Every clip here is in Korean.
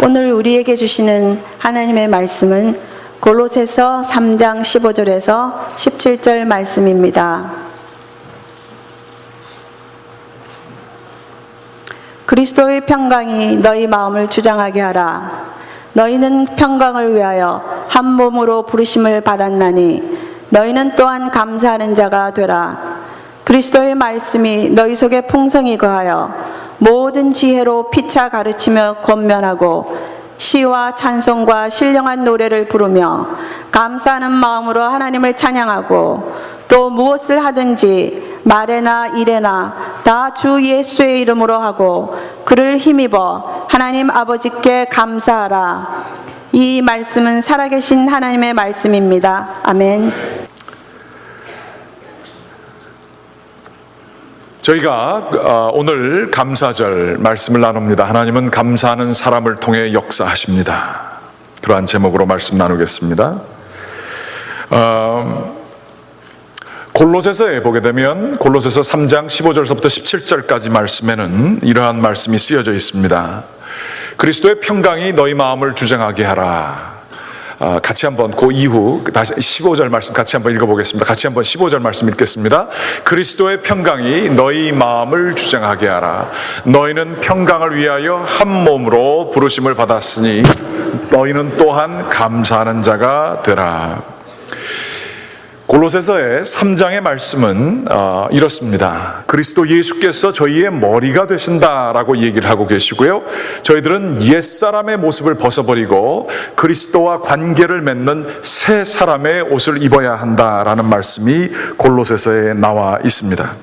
오늘 우리에게 주시는 하나님의 말씀은 골로새서 3장 15절에서 17절 말씀입니다. 그리스도의 평강이 너희 마음을 주장하게 하라. 너희는 평강을 위하여 한 몸으로 부르심을 받았나니 너희는 또한 감사하는 자가 되라. 그리스도의 말씀이 너희 속에 풍성히 거하여 모든 지혜로 피차 가르치며 권면하고 시와 찬송과 신령한 노래를 부르며 감사하는 마음으로 하나님을 찬양하고 또 무엇을 하든지 말에나 일에나 다 주 예수의 이름으로 하고 그를 힘입어 하나님 아버지께 감사하라. 이 말씀은 살아계신 하나님의 말씀입니다. 아멘. 저희가 오늘 감사절 말씀을 나눕니다. 하나님은 감사하는 사람을 통해 역사하십니다. 그러한 제목으로 말씀 나누겠습니다. 골로새서에 보게 되면 골로새서 3장 15절서부터 17절까지 말씀에는 이러한 말씀이 쓰여져 있습니다. 그리스도의 평강이 너희 마음을 주장하게 하라. 같이 한번 그 이후 다시 15절 말씀 같이 한번 읽어보겠습니다. 같이 한번 15절 말씀 읽겠습니다. 그리스도의 평강이 너희 마음을 주장하게 하라. 너희는 평강을 위하여 한 몸으로 부르심을 받았으니 너희는 또한 감사하는 자가 되라. 골로새서의 3장의 말씀은 이렇습니다. 그리스도 예수께서 저희의 머리가 되신다라고 얘기를 하고 계시고요, 저희들은 옛사람의 모습을 벗어버리고 그리스도와 관계를 맺는 새 사람의 옷을 입어야 한다라는 말씀이 골로새서에 나와 있습니다.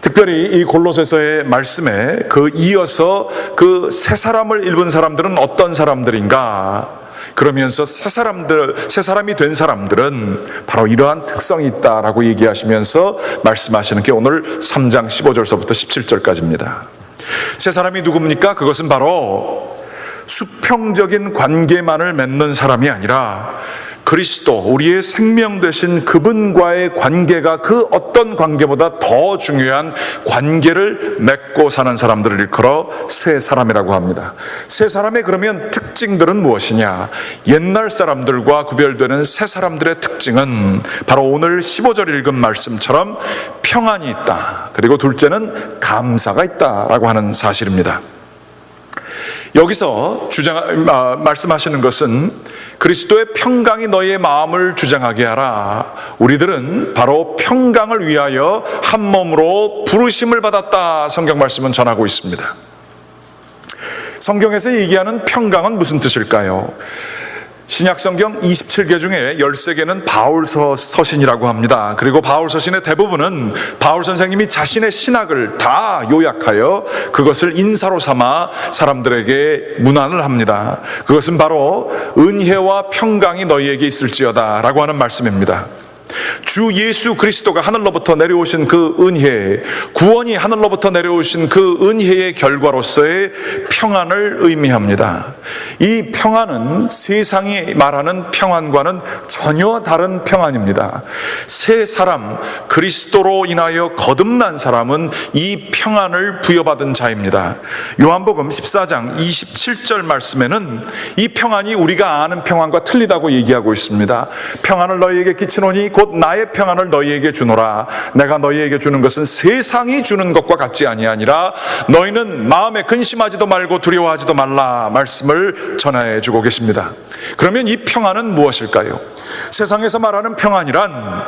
특별히 이 골로새서의 말씀에 이어서 그 새 사람을 입은 사람들은 어떤 사람들인가, 그러면서 새 사람이 된 사람들은 바로 이러한 특성이 있다라고 얘기하시면서 말씀하시는 게 오늘 3장 15절서부터 17절까지입니다. 새 사람이 누굽니까? 그것은 바로 수평적인 관계만을 맺는 사람이 아니라 그리스도, 우리의 생명 되신 그분과의 관계가 그 어떤 관계보다 더 중요한 관계를 맺고 사는 사람들을 일컬어 새 사람이라고 합니다. 새 사람의 그러면 특징들은 무엇이냐? 옛날 사람들과 구별되는 새 사람들의 특징은 바로 오늘 15절 읽은 말씀처럼 평안이 있다, 그리고 둘째는 감사가 있다라고 하는 사실입니다. 여기서 말씀하시는 것은 그리스도의 평강이 너희의 마음을 주장하게 하라. 우리들은 바로 평강을 위하여 한 몸으로 부르심을 받았다, 성경 말씀은 전하고 있습니다. 성경에서 얘기하는 평강은 무슨 뜻일까요? 신약성경 27개 중에 13개는 바울서신이라고 합니다. 그리고 바울서신의 대부분은 바울 선생님이 자신의 신학을 다 요약하여 그것을 인사로 삼아 사람들에게 문안을 합니다. 그것은 바로 은혜와 평강이 너희에게 있을지어다 라고 하는 말씀입니다. 주 예수 그리스도가 하늘로부터 내려오신 그 은혜, 구원이 하늘로부터 내려오신 그 은혜의 결과로서의 평안을 의미합니다. 이 평안은 세상이 말하는 평안과는 전혀 다른 평안입니다. 새 사람, 그리스도로 인하여 거듭난 사람은 이 평안을 부여받은 자입니다. 요한복음 14장 27절 말씀에는 이 평안이 우리가 아는 평안과 틀리다고 얘기하고 있습니다. 평안을 너희에게 끼치노니 곧 나의 평안을 너희에게 주노라. 내가 너희에게 주는 것은 세상이 주는 것과 같지 아니하니라. 너희는 마음에 근심하지도 말고 두려워하지도 말라 말씀을 전해 주고 계십니다. 그러면 이 평안은 무엇일까요? 세상에서 말하는 평안이란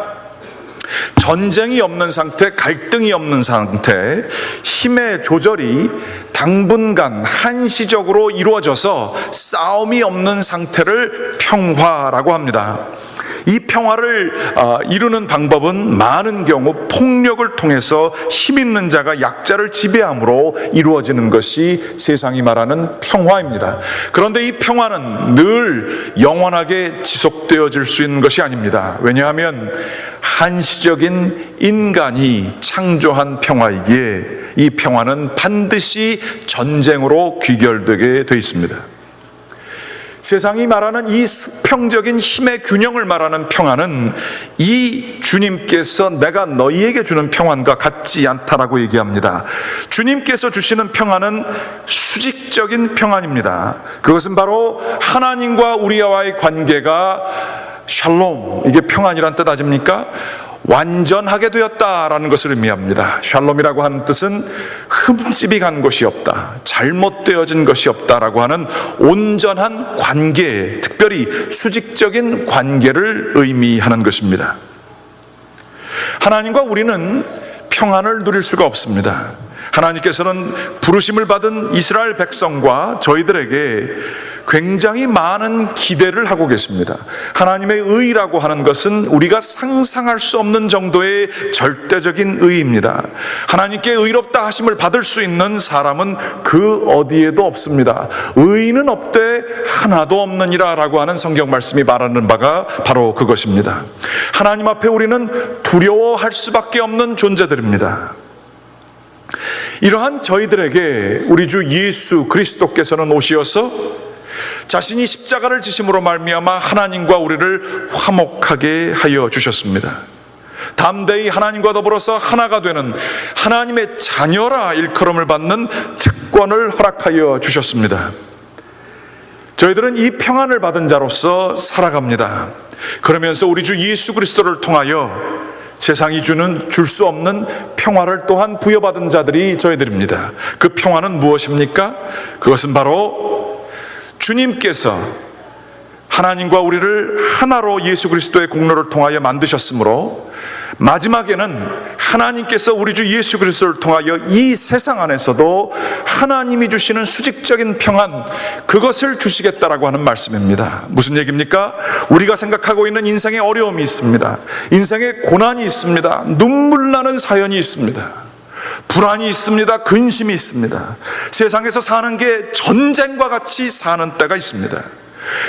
전쟁이 없는 상태, 갈등이 없는 상태, 힘의 조절이 당분간 한시적으로 이루어져서 싸움이 없는 상태를 평화라고 합니다. 이 평화를 이루는 방법은 많은 경우 폭력을 통해서 힘 있는 자가 약자를 지배함으로 이루어지는 것이 세상이 말하는 평화입니다. 그런데 이 평화는 늘 영원하게 지속되어질 수 있는 것이 아닙니다. 왜냐하면 한시적인 인간이 창조한 평화이기에 이 평화는 반드시 전쟁으로 귀결되게 돼 있습니다. 세상이 말하는 이 수평적인 힘의 균형을 말하는 평안은 이 주님께서 내가 너희에게 주는 평안과 같지 않다라고 얘기합니다. 주님께서 주시는 평안은 수직적인 평안입니다. 그것은 바로 하나님과 우리와의 관계가 샬롬, 이게 평안이란 뜻 아닙니까? 완전하게 되었다라는 것을 의미합니다. 샬롬이라고 하는 뜻은 흠집이 간 것이 없다, 잘못되어진 것이 없다라고 하는 온전한 관계, 특별히 수직적인 관계를 의미하는 것입니다. 하나님과 우리는 평안을 누릴 수가 없습니다. 하나님께서는 부르심을 받은 이스라엘 백성과 저희들에게 굉장히 많은 기대를 하고 계십니다. 하나님의 의라고 하는 것은 우리가 상상할 수 없는 정도의 절대적인 의입니다. 하나님께 의롭다 하심을 받을 수 있는 사람은 그 어디에도 없습니다. 의인은 없되 하나도 없느니라 라고 하는 성경 말씀이 말하는 바가 바로 그것입니다. 하나님 앞에 우리는 두려워할 수밖에 없는 존재들입니다. 이러한 저희들에게 우리 주 예수 그리스도께서는 오시어서 자신이 십자가를 지심으로 말미암아 하나님과 우리를 화목하게 하여 주셨습니다. 담대히 하나님과 더불어서 하나가 되는 하나님의 자녀라 일컬음을 받는 특권을 허락하여 주셨습니다. 저희들은 이 평안을 받은 자로서 살아갑니다. 그러면서 우리 주 예수 그리스도를 통하여 세상이 줄 수 없는 평화를 또한 부여받은 자들이 저희들입니다. 그 평화는 무엇입니까? 그것은 바로 주님께서 하나님과 우리를 하나로 예수 그리스도의 공로를 통하여 만드셨으므로 마지막에는 하나님께서 우리 주 예수 그리스도를 통하여 이 세상 안에서도 하나님이 주시는 수직적인 평안, 그것을 주시겠다라고 하는 말씀입니다. 무슨 얘기입니까? 우리가 생각하고 있는 인생의 어려움이 있습니다. 인생의 고난이 있습니다. 눈물 나는 사연이 있습니다. 불안이 있습니다. 근심이 있습니다. 세상에서 사는 게 전쟁과 같이 사는 때가 있습니다.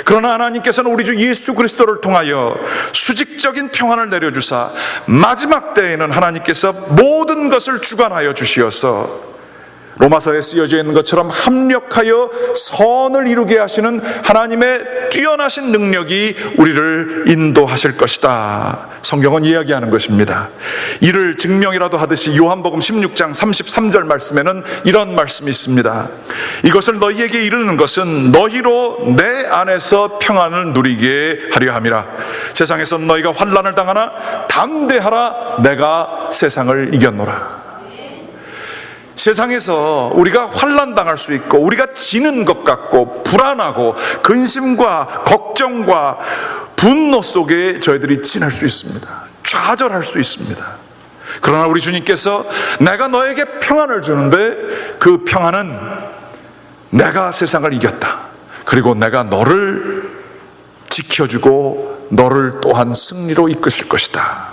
그러나 하나님께서는 우리 주 예수 그리스도를 통하여 수직적인 평안을 내려주사 마지막 때에는 하나님께서 모든 것을 주관하여 주시어서 로마서에 쓰여져 있는 것처럼 합력하여 선을 이루게 하시는 하나님의 뛰어나신 능력이 우리를 인도하실 것이다. 성경은 이야기하는 것입니다. 이를 증명이라도 하듯이 요한복음 16장 33절 말씀에는 이런 말씀이 있습니다. 이것을 너희에게 이르는 것은 너희로 내 안에서 평안을 누리게 하려 함이라. 세상에서 너희가 환난을 당하나 담대하라, 내가 세상을 이겼노라. 세상에서 우리가 환난 당할 수 있고 우리가 지는 것 같고 불안하고 근심과 걱정과 분노 속에 저희들이 지낼 수 있습니다. 좌절할 수 있습니다. 그러나 우리 주님께서 내가 너에게 평안을 주는데 그 평안은 내가 세상을 이겼다. 그리고 내가 너를 지켜주고 너를 또한 승리로 이끄실 것이다.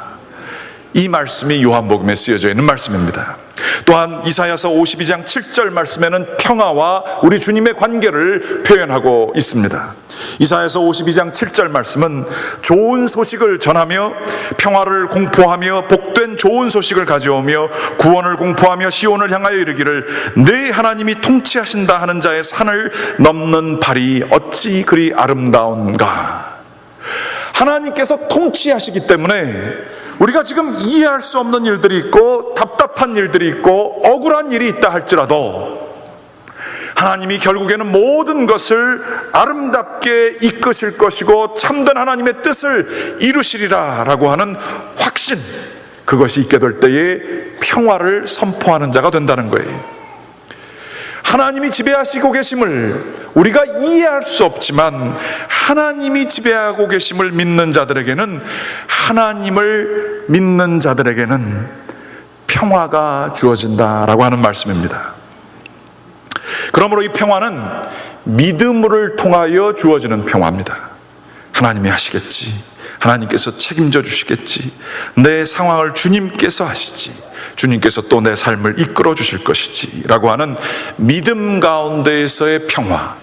이 말씀이 요한복음에 쓰여져 있는 말씀입니다. 또한 이사야서 52장 7절 말씀에는 평화와 우리 주님의 관계를 표현하고 있습니다. 이사야서 52장 7절 말씀은 좋은 소식을 전하며 평화를 공포하며 복된 좋은 소식을 가져오며 구원을 공포하며 시온을 향하여 이르기를 내 하나님이 통치하신다 하는 자의 산을 넘는 발이 어찌 그리 아름다운가. 하나님께서 통치하시기 때문에 우리가 지금 이해할 수 없는 일들이 있고 답답한 일들이 있고 억울한 일이 있다 할지라도 하나님이 결국에는 모든 것을 아름답게 이끄실 것이고 참된 하나님의 뜻을 이루시리라 라고 하는 확신, 그것이 있게 될 때에 평화를 선포하는 자가 된다는 거예요. 하나님이 지배하시고 계심을 우리가 이해할 수 없지만 하나님이 지배하고 계심을 믿는 자들에게는, 하나님을 믿는 자들에게는 평화가 주어진다라고 하는 말씀입니다. 그러므로 이 평화는 믿음을 통하여 주어지는 평화입니다. 하나님이 하시겠지, 하나님께서 책임져 주시겠지, 내 상황을 주님께서 하시지, 주님께서 또 내 삶을 이끌어 주실 것이지 라고 하는 믿음 가운데에서의 평화.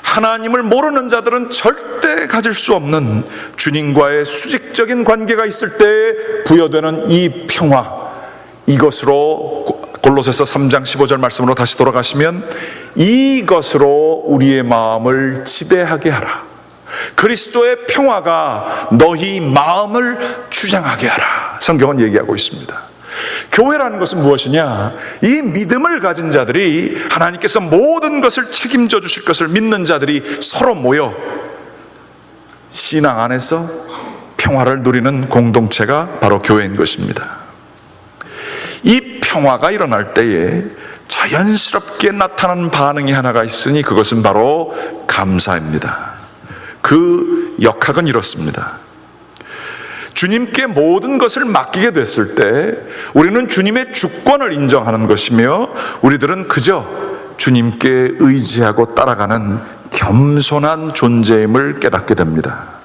하나님을 모르는 자들은 절대 가질 수 없는 주님과의 수직적인 관계가 있을 때 부여되는 이 평화, 이것으로 골로새서 3장 15절 말씀으로 다시 돌아가시면 이것으로 우리의 마음을 지배하게 하라. 그리스도의 평화가 너희 마음을 주장하게 하라. 성경은 얘기하고 있습니다. 교회라는 것은 무엇이냐? 이 믿음을 가진 자들이, 하나님께서 모든 것을 책임져 주실 것을 믿는 자들이 서로 모여 신앙 안에서 평화를 누리는 공동체가 바로 교회인 것입니다. 이 평화가 일어날 때에 자연스럽게 나타나는 반응이 하나가 있으니 그것은 바로 감사입니다. 그 역학은 이렇습니다. 주님께 모든 것을 맡기게 됐을 때 우리는 주님의 주권을 인정하는 것이며, 우리들은 그저 주님께 의지하고 따라가는 겸손한 존재임을 깨닫게 됩니다.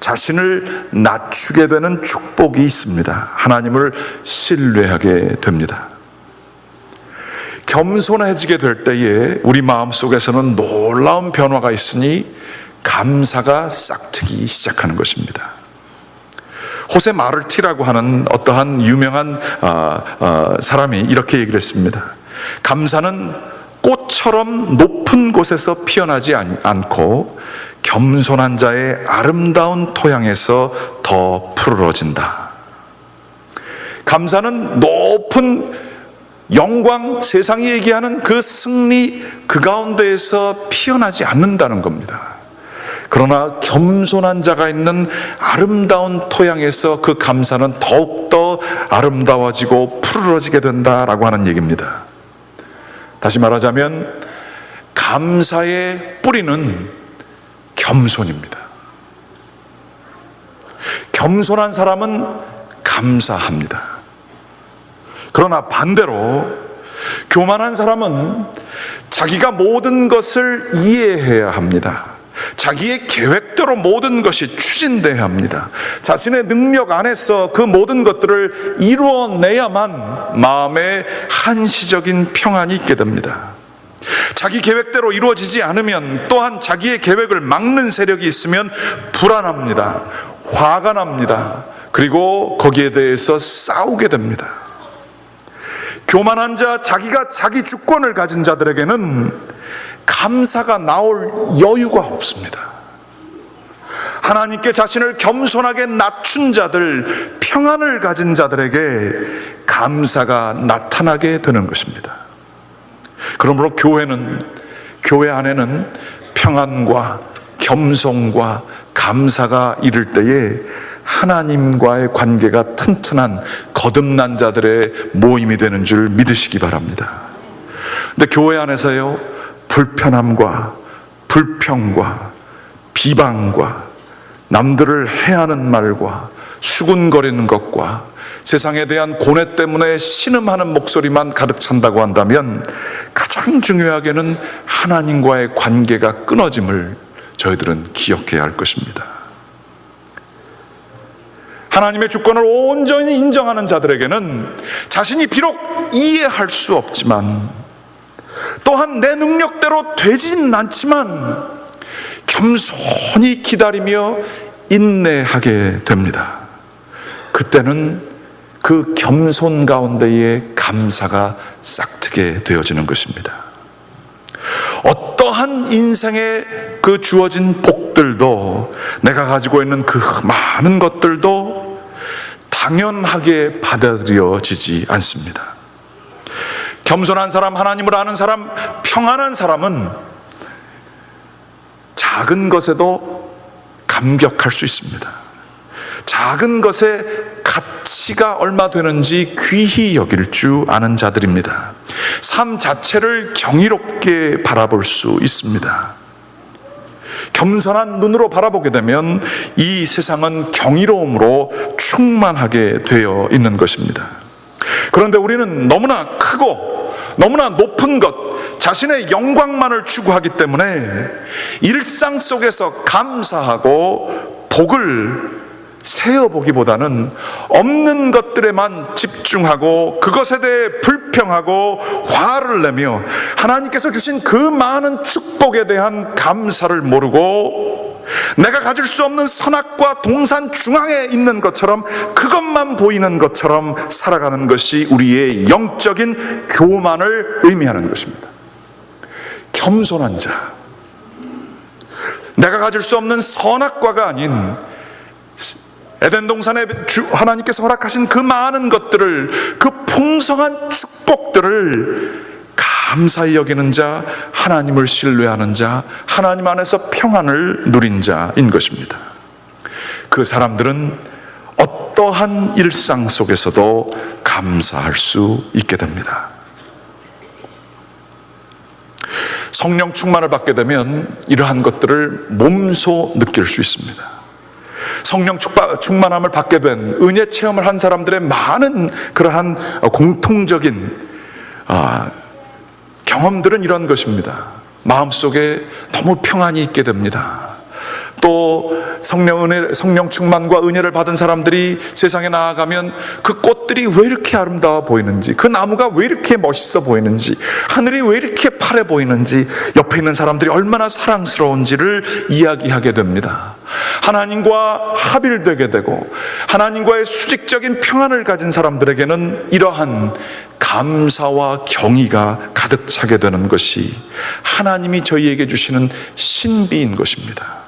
자신을 낮추게 되는 축복이 있습니다. 하나님을 신뢰하게 됩니다. 겸손해지게 될 때에 우리 마음속에서는 놀라운 변화가 있으니 감사가 싹트기 시작하는 것입니다. 호세 마르티라고 하는 어떠한 유명한 사람이 이렇게 얘기를 했습니다. 감사는 꽃처럼 높은 곳에서 피어나지 않고 겸손한 자의 아름다운 토양에서 더 푸르러진다. 감사는 높은 영광, 세상이 얘기하는 그 승리, 그 가운데에서 피어나지 않는다는 겁니다. 그러나 겸손한 자가 있는 아름다운 토양에서 그 감사는 더욱더 아름다워지고 푸르러지게 된다라고 하는 얘기입니다. 다시 말하자면 감사의 뿌리는 겸손입니다. 겸손한 사람은 감사합니다. 그러나 반대로 교만한 사람은 자기가 모든 것을 이해해야 합니다. 자기의 계획대로 모든 것이 추진돼야 합니다. 자신의 능력 안에서 그 모든 것들을 이루어내야만 마음에 한시적인 평안이 있게 됩니다. 자기 계획대로 이루어지지 않으면, 또한 자기의 계획을 막는 세력이 있으면 불안합니다. 화가 납니다. 그리고 거기에 대해서 싸우게 됩니다. 교만한 자, 자기가 자기 주권을 가진 자들에게는 감사가 나올 여유가 없습니다. 하나님께 자신을 겸손하게 낮춘 자들, 평안을 가진 자들에게 감사가 나타나게 되는 것입니다. 그러므로 교회 안에는 평안과 겸손과 감사가 이를 때에 하나님과의 관계가 튼튼한 거듭난 자들의 모임이 되는 줄 믿으시기 바랍니다. 근데 교회 안에서요, 불편함과 불평과 비방과 남들을 해하는 말과 수군거리는 것과 세상에 대한 고뇌 때문에 신음하는 목소리만 가득 찬다고 한다면, 가장 중요하게는 하나님과의 관계가 끊어짐을 저희들은 기억해야 할 것입니다. 하나님의 주권을 온전히 인정하는 자들에게는 자신이 비록 이해할 수 없지만, 또한 내 능력대로 되진 않지만 겸손히 기다리며 인내하게 됩니다. 그때는 그 겸손 가운데에 감사가 싹트게 되어지는 것입니다. 어떠한 인생에 그 주어진 복들도, 내가 가지고 있는 그 많은 것들도 당연하게 받아들여지지 않습니다. 겸손한 사람, 하나님을 아는 사람, 평안한 사람은 작은 것에도 감격할 수 있습니다. 작은 것의 가치가 얼마 되는지 귀히 여길 줄 아는 자들입니다. 삶 자체를 경이롭게 바라볼 수 있습니다. 겸손한 눈으로 바라보게 되면 이 세상은 경이로움으로 충만하게 되어 있는 것입니다. 그런데 우리는 너무나 크고 너무나 높은 것, 자신의 영광만을 추구하기 때문에 일상 속에서 감사하고 복을 세어보기보다는 없는 것들에만 집중하고 그것에 대해 불평하고 화를 내며 하나님께서 주신 그 많은 축복에 대한 감사를 모르고 내가 가질 수 없는 선악과 동산 중앙에 있는 것처럼, 그것만 보이는 것처럼 살아가는 것이 우리의 영적인 교만을 의미하는 것입니다. 겸손한 자, 내가 가질 수 없는 선악과가 아닌 에덴 동산에 하나님께서 허락하신 그 많은 것들을, 그 풍성한 축복들을 감사히 여기는 자, 하나님을 신뢰하는 자, 하나님 안에서 평안을 누린 자인 것입니다. 그 사람들은 어떠한 일상 속에서도 감사할 수 있게 됩니다. 성령 충만을 받게 되면 이러한 것들을 몸소 느낄 수 있습니다. 성령 충만함을 받게 된, 은혜 체험을 한 사람들의 많은 그러한 공통적인 경험들은 이런 것입니다. 마음속에 너무 평안이 있게 됩니다. 또 성령 충만과 은혜를 받은 사람들이 세상에 나아가면 그 꽃들이 왜 이렇게 아름다워 보이는지, 그 나무가 왜 이렇게 멋있어 보이는지, 하늘이 왜 이렇게 파래 보이는지, 옆에 있는 사람들이 얼마나 사랑스러운지를 이야기하게 됩니다. 하나님과 합일되게 되고 하나님과의 수직적인 평안을 가진 사람들에게는 이러한 감사와 경의가 가득 차게 되는 것이 하나님이 저희에게 주시는 신비인 것입니다.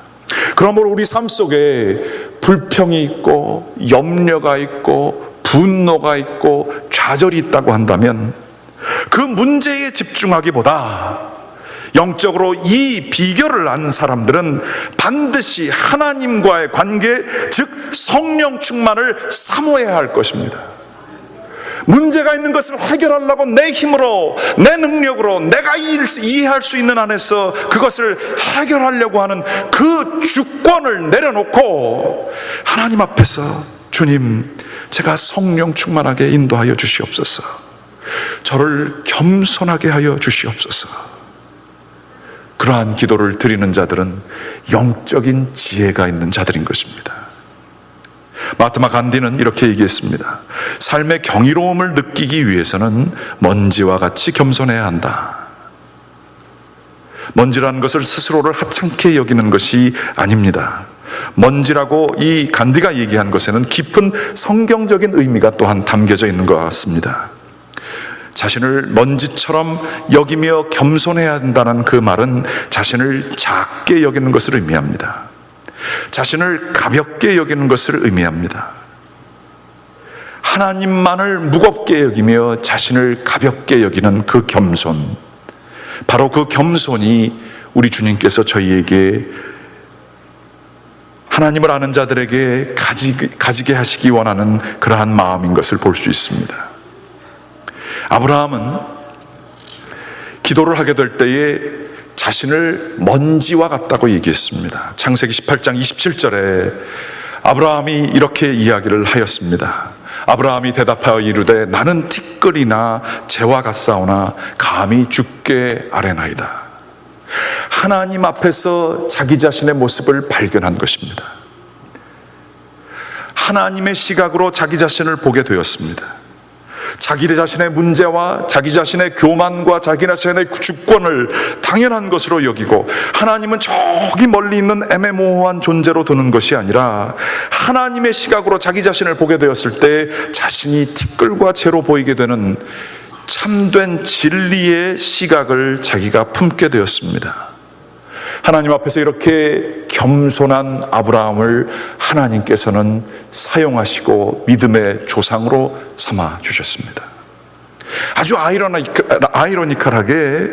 그러므로 우리 삶 속에 불평이 있고 염려가 있고 분노가 있고 좌절이 있다고 한다면 그 문제에 집중하기보다 영적으로 이 비결을 아는 사람들은 반드시 하나님과의 관계, 즉 성령 충만을 사모해야 할 것입니다. 문제가 있는 것을 해결하려고 내 힘으로, 내 능력으로, 내가 이해할 수 있는 안에서 그것을 해결하려고 하는 그 주권을 내려놓고 하나님 앞에서, 주님, 제가 성령 충만하게 인도하여 주시옵소서, 저를 겸손하게 하여 주시옵소서, 그러한 기도를 드리는 자들은 영적인 지혜가 있는 자들인 것입니다. 마하트마 간디는 이렇게 얘기했습니다. 삶의 경이로움을 느끼기 위해서는 먼지와 같이 겸손해야 한다. 먼지라는 것을 스스로를 하찮게 여기는 것이 아닙니다. 먼지라고 이 간디가 얘기한 것에는 깊은 성경적인 의미가 또한 담겨져 있는 것 같습니다. 자신을 먼지처럼 여기며 겸손해야 한다는 그 말은 자신을 작게 여기는 것을 의미합니다. 자신을 가볍게 여기는 것을 의미합니다. 하나님만을 무겁게 여기며 자신을 가볍게 여기는 그 겸손, 바로 그 겸손이 우리 주님께서 저희에게, 하나님을 아는 자들에게 가지게 하시기 원하는 그러한 마음인 것을 볼 수 있습니다. 아브라함은 기도를 하게 될 때에 자신을 먼지와 같다고 얘기했습니다. 창세기 18장 27절에 아브라함이 이렇게 이야기를 하였습니다. 아브라함이 대답하여 이르되 나는 티끌이나 재와 같사오나 감히 주께 아뢰나이다. 하나님 앞에서 자기 자신의 모습을 발견한 것입니다. 하나님의 시각으로 자기 자신을 보게 되었습니다. 자기 자신의 문제와 자기 자신의 교만과 자기 자신의 주권을 당연한 것으로 여기고, 하나님은 저기 멀리 있는 애매모호한 존재로 두는 것이 아니라 하나님의 시각으로 자기 자신을 보게 되었을 때 자신이 티끌과 재로 보이게 되는 참된 진리의 시각을 자기가 품게 되었습니다. 하나님 앞에서 이렇게 겸손한 아브라함을 하나님께서는 사용하시고 믿음의 조상으로 삼아 주셨습니다. 아주 아이러니컬하게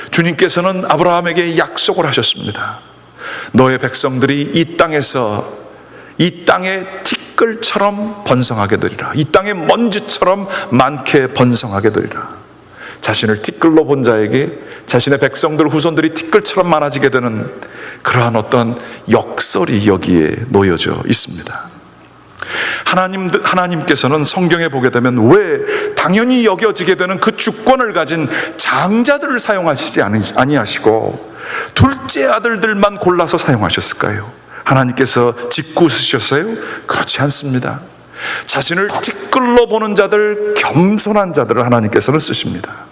주님께서는 아브라함에게 약속을 하셨습니다. 너의 백성들이 이 땅에서, 이 땅의 티끌처럼 번성하게 되리라. 이 땅의 먼지처럼 많게 번성하게 되리라. 자신을 티끌로 본 자에게 자신의 백성들, 후손들이 티끌처럼 많아지게 되는 그러한 어떤 역설이 여기에 놓여져 있습니다. 하나님께서는 성경에 보게 되면 왜 당연히 여겨지게 되는 그 주권을 가진 장자들을 사용하시지 아니하시고 둘째 아들들만 골라서 사용하셨을까요? 하나님께서 짓궂으셨어요? 그렇지 않습니다. 자신을 티끌로 보는 자들, 겸손한 자들을 하나님께서는 쓰십니다.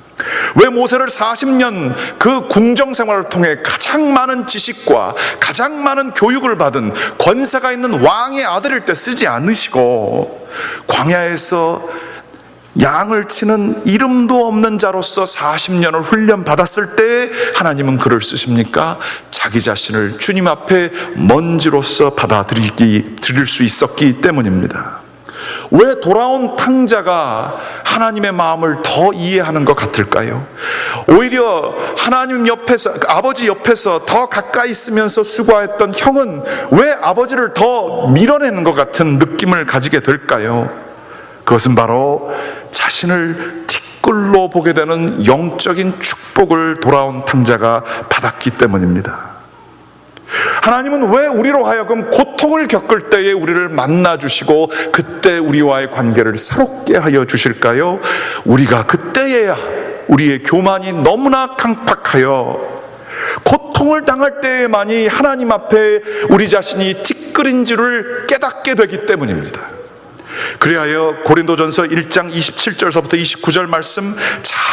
왜 모세를 40년 그 궁정 생활을 통해 가장 많은 지식과 가장 많은 교육을 받은 권세가 있는 왕의 아들일 때 쓰지 않으시고 광야에서 양을 치는 이름도 없는 자로서 40년을 훈련받았을 때 하나님은 그를 쓰십니까? 자기 자신을 주님 앞에 먼지로서 받아들일 수 있었기 때문입니다. 왜 돌아온 탕자가 하나님의 마음을 더 이해하는 것 같을까요? 오히려 하나님 옆에서, 아버지 옆에서 더 가까이 있으면서 수고했던 형은 왜 아버지를 더 밀어내는 것 같은 느낌을 가지게 될까요? 그것은 바로 자신을 티끌로 보게 되는 영적인 축복을 돌아온 탕자가 받았기 때문입니다. 하나님은 왜 우리로 하여금 고통을 겪을 때에 우리를 만나주시고 그때 우리와의 관계를 새롭게 하여 주실까요? 우리가 그때에야 우리의 교만이 너무나 강팍하여 고통을 당할 때에만이 하나님 앞에 우리 자신이 티끌인 줄을 깨닫게 되기 때문입니다. 그리하여 고린도전서 1장 27절서부터 29절 말씀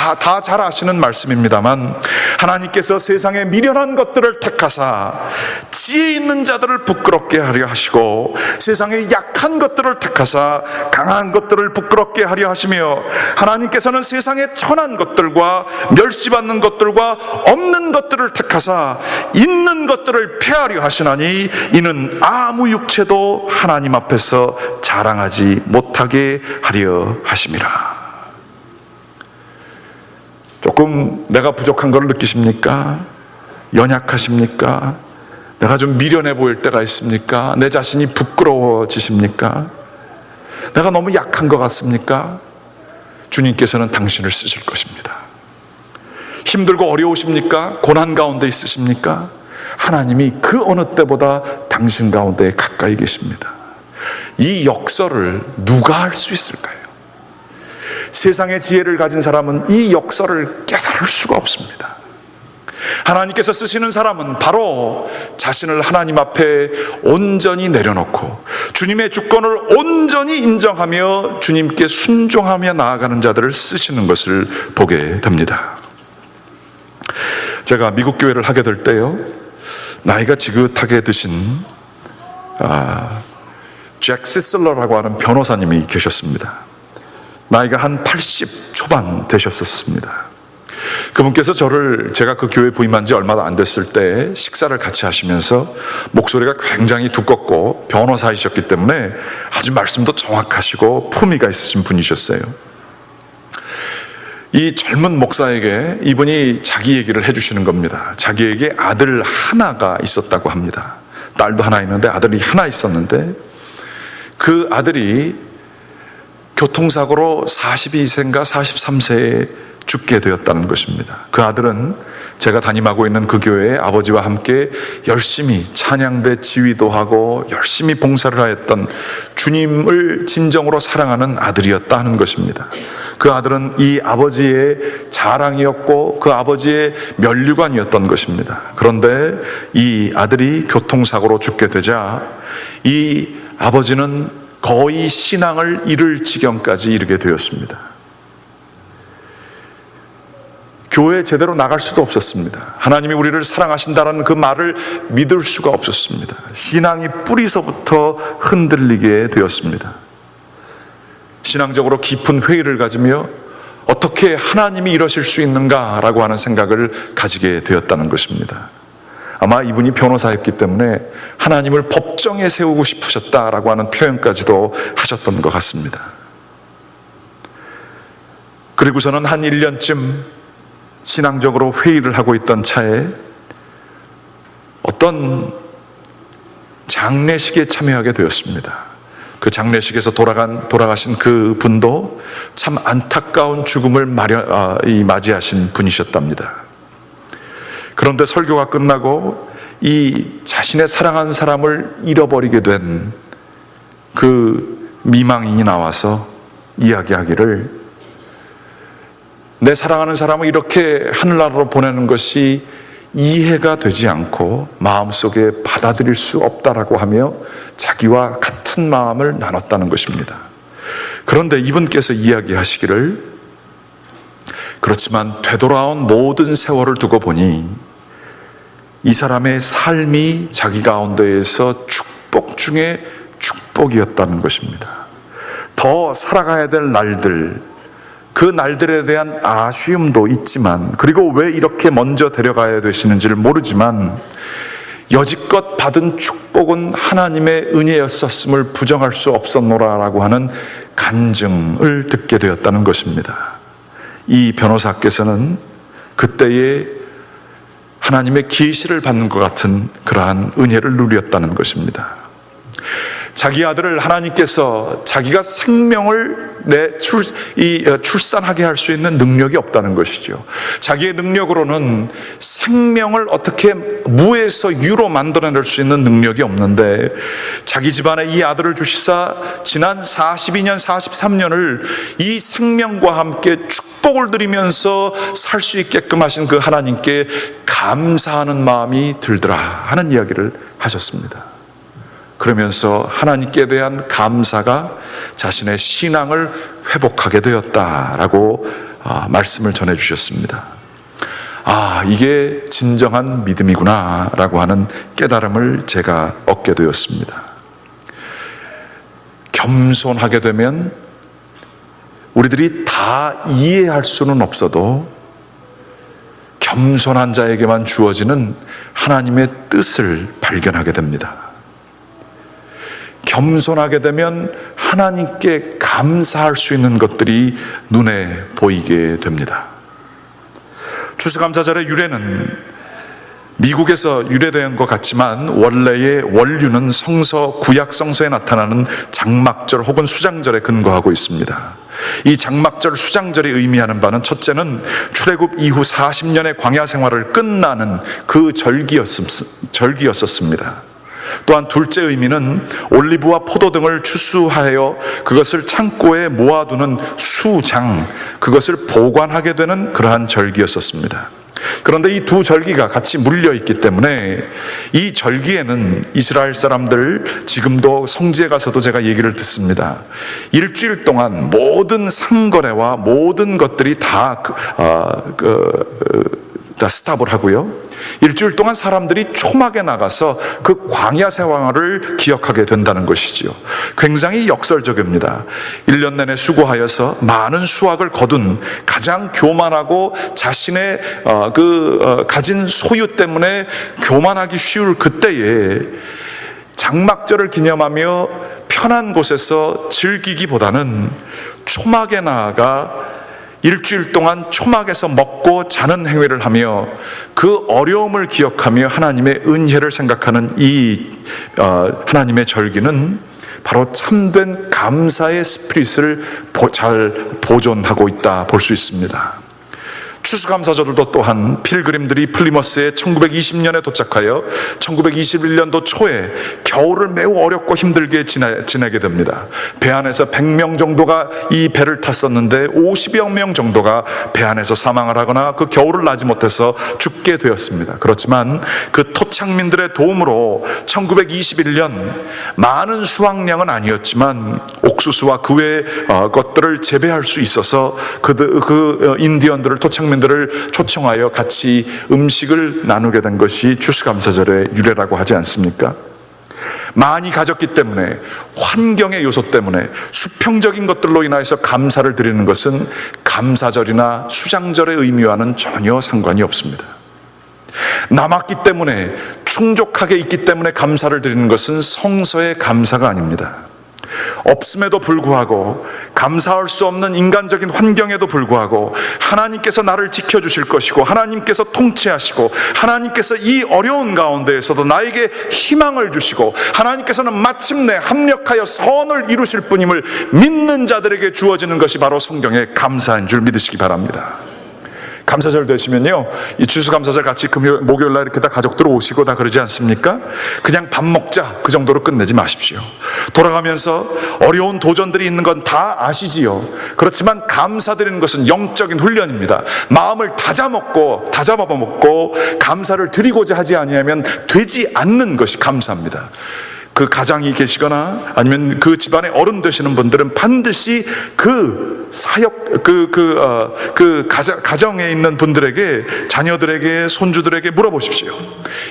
다 잘 아시는 말씀입니다만, 하나님께서 세상의 미련한 것들을 택하사 지혜 있는 자들을 부끄럽게 하려 하시고 세상의 약한 것들을 택하사 강한 것들을 부끄럽게 하려 하시며, 하나님께서는 세상의 천한 것들과 멸시받는 것들과 없는 것들을 택하사 있는 것들을 폐하려 하시나니 이는 아무 육체도 하나님 앞에서 자랑하지 못하게 하려 하심이라. 조금 내가 부족한 걸 느끼십니까? 연약하십니까? 내가 좀 미련해 보일 때가 있습니까? 내 자신이 부끄러워지십니까? 내가 너무 약한 것 같습니까? 주님께서는 당신을 쓰실 것입니다. 힘들고 어려우십니까? 고난 가운데 있으십니까? 하나님이 그 어느 때보다 당신 가운데 가까이 계십니다. 이 역설을 누가 할 수 있을까요? 세상의 지혜를 가진 사람은 이 역설을 깨달을 수가 없습니다. 하나님께서 쓰시는 사람은 바로 자신을 하나님 앞에 온전히 내려놓고 주님의 주권을 온전히 인정하며 주님께 순종하며 나아가는 자들을 쓰시는 것을 보게 됩니다. 제가 미국 교회를 하게 될 때요, 나이가 지긋하게 드신 잭 시슬러라고 하는 변호사님이 계셨습니다. 나이가 한 80 초반 되셨었습니다. 그분께서 제가 그 교회에 부임한 지 얼마 안 됐을 때 식사를 같이 하시면서 목소리가 굉장히 두껍고 변호사이셨기 때문에 아주 말씀도 정확하시고 품위가 있으신 분이셨어요. 이 젊은 목사에게 이분이 자기 얘기를 해주시는 겁니다. 자기에게 아들 하나가 있었다고 합니다. 딸도 하나 있는데 아들이 하나 있었는데 그 아들이 교통사고로 42세인가 43세에 죽게 되었다는 것입니다. 그 아들은 제가 담임하고 있는 그 교회에 아버지와 함께 열심히 찬양대 지휘도 하고 열심히 봉사를 하였던 주님을 진정으로 사랑하는 아들이었다 하는 것입니다. 그 아들은 이 아버지의 자랑이었고 그 아버지의 면류관이었던 것입니다. 그런데 이 아들이 교통사고로 죽게 되자 이 아버지는 거의 신앙을 잃을 지경까지 이르게 되었습니다. 교회에 제대로 나갈 수도 없었습니다. 하나님이 우리를 사랑하신다는 그 말을 믿을 수가 없었습니다. 신앙이 뿌리서부터 흔들리게 되었습니다. 신앙적으로 깊은 회의를 가지며 어떻게 하나님이 이러실 수 있는가라고 하는 생각을 가지게 되었다는 것입니다. 아마 이분이 변호사였기 때문에 하나님을 법정에 세우고 싶으셨다라고 하는 표현까지도 하셨던 것 같습니다. 그리고서는 한 1년쯤 신앙적으로 회의를 하고 있던 차에 어떤 장례식에 참여하게 되었습니다. 그 장례식에서 돌아가신 그 분도 참 안타까운 죽음을 맞이하신 분이셨답니다. 그런데 설교가 끝나고 이 자신의 사랑하는 사람을 잃어버리게 된 그 미망인이 나와서 이야기하기를, 내 사랑하는 사람을 이렇게 하늘나라로 보내는 것이 이해가 되지 않고 마음속에 받아들일 수 없다라고 하며 자기와 같은 마음을 나눴다는 것입니다. 그런데 이분께서 이야기하시기를, 그렇지만 되돌아온 모든 세월을 두고 보니 이 사람의 삶이 자기 가운데에서 축복 중에 축복이었다는 것입니다. 더 살아가야 될 날들, 그 날들에 대한 아쉬움도 있지만, 그리고 왜 이렇게 먼저 데려가야 되시는지를 모르지만 여지껏 받은 축복은 하나님의 은혜였었음을 부정할 수 없었노라라고 하는 간증을 듣게 되었다는 것입니다. 이 변호사께서는 그때에 하나님의 계시를 받는 것 같은 그러한 은혜를 누렸다는 것입니다. 자기 아들을 하나님께서 자기가 생명을 출산하게 할 수 있는 능력이 없다는 것이죠. 자기의 능력으로는 생명을 어떻게 무에서 유로 만들어낼 수 있는 능력이 없는데, 자기 집안에 이 아들을 주시사 지난 42년 43년을 이 생명과 함께 축복을 드리면서 살 수 있게끔 하신 그 하나님께 감사하는 마음이 들더라 하는 이야기를 하셨습니다. 그러면서 하나님께 대한 감사가 자신의 신앙을 회복하게 되었다라고 말씀을 전해 주셨습니다. 이게 진정한 믿음이구나 라고 하는 깨달음을 제가 얻게 되었습니다. 겸손하게 되면 우리들이 다 이해할 수는 없어도 겸손한 자에게만 주어지는 하나님의 뜻을 발견하게 됩니다. 겸손하게 되면 하나님께 감사할 수 있는 것들이 눈에 보이게 됩니다. 추수감사절의 유래는 미국에서 유래된 것 같지만 원래의 원류는 구약 성서에 나타나는 장막절 혹은 수장절에 근거하고 있습니다. 이 장막절, 수장절이 의미하는 바는 첫째는 출애굽 이후 40년의 광야 생활을 끝나는 그 절기였었습니다. 또한 둘째 의미는 올리브와 포도 등을 추수하여 그것을 창고에 모아두는 수장, 그것을 보관하게 되는 그러한 절기였었습니다. 그런데 이 두 절기가 같이 물려 있기 때문에 이 절기에는 이스라엘 사람들, 지금도 성지에 가서도 제가 얘기를 듣습니다. 일주일 동안 모든 상거래와 모든 것들이 다 스탑을 하고요, 일주일 동안 사람들이 초막에 나가서 그 광야 생활을 기억하게 된다는 것이지요. 굉장히 역설적입니다. 1년 내내 수고하여서 많은 수확을 거둔 가장 교만하고 자신의 가진 소유 때문에 교만하기 쉬울 그때에 장막절을 기념하며 편한 곳에서 즐기기보다는 초막에 나아가 일주일 동안 초막에서 먹고 자는 행위를 하며 그 어려움을 기억하며 하나님의 은혜를 생각하는 이 하나님의 절기는 바로 참된 감사의 스피릿을 잘 보존하고 있다 볼 수 있습니다. 추수감사절도 또한 필그림들이 플리머스에 1920년에 도착하여 1921년도 초에 겨울을 매우 어렵고 힘들게 지내게 됩니다. 배 안에서 100명 정도가 이 배를 탔었는데 50여 명 정도가 배 안에서 사망을 하거나 그 겨울을 나지 못해서 죽게 되었습니다. 그렇지만 그 토착민들의 도움으로 1921년 많은 수확량은 아니었지만 옥수수와 그 외의 것들을 재배할 수 있어서 그 인디언들을, 토착민들을 초청하여 같이 음식을 나누게 된 것이 추수감사절의 유래라고 하지 않습니까? 많이 가졌기 때문에, 환경의 요소 때문에, 수평적인 것들로 인하여서 감사를 드리는 것은 감사절이나 수장절의 의미와는 전혀 상관이 없습니다. 남았기 때문에, 충족하게 있기 때문에 감사를 드리는 것은 성서의 감사가 아닙니다. 없음에도 불구하고, 감사할 수 없는 인간적인 환경에도 불구하고 하나님께서 나를 지켜주실 것이고, 하나님께서 통치하시고, 하나님께서 이 어려운 가운데에서도 나에게 희망을 주시고, 하나님께서는 마침내 합력하여 선을 이루실 분임을 믿는 자들에게 주어지는 것이 바로 성경의 감사인 줄 믿으시기 바랍니다. 감사절 되시면요, 이 추수감사절 같이 목요일 날 이렇게 다 가족들 오시고 다 그러지 않습니까? 그냥 밥 먹자 그 정도로 끝내지 마십시오. 돌아가면서 어려운 도전들이 있는 건 다 아시지요. 그렇지만 감사드리는 것은 영적인 훈련입니다. 마음을 다잡아먹고 감사를 드리고자 하지 아니하면 되지 않는 것이 감사입니다. 그 가장이 계시거나 아니면 그 집안의 어른 되시는 분들은 반드시 그 사역, 가정에 있는 분들에게, 자녀들에게, 손주들에게 물어보십시오.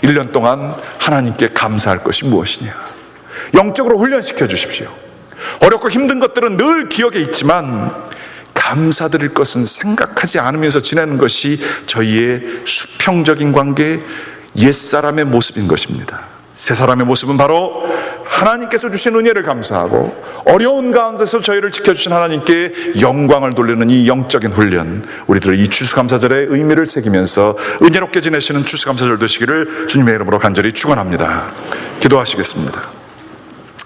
1년 동안 하나님께 감사할 것이 무엇이냐. 영적으로 훈련시켜 주십시오. 어렵고 힘든 것들은 늘 기억에 있지만 감사드릴 것은 생각하지 않으면서 지내는 것이 저희의 수평적인 관계, 옛사람의 모습인 것입니다. 새 사람의 모습은 바로 하나님께서 주신 은혜를 감사하고 어려운 가운데서 저희를 지켜주신 하나님께 영광을 돌리는 이 영적인 훈련, 우리들의 이 추수감사절의 의미를 새기면서 은혜롭게 지내시는 추수감사절 되시기를 주님의 이름으로 간절히 축원합니다. 기도하시겠습니다.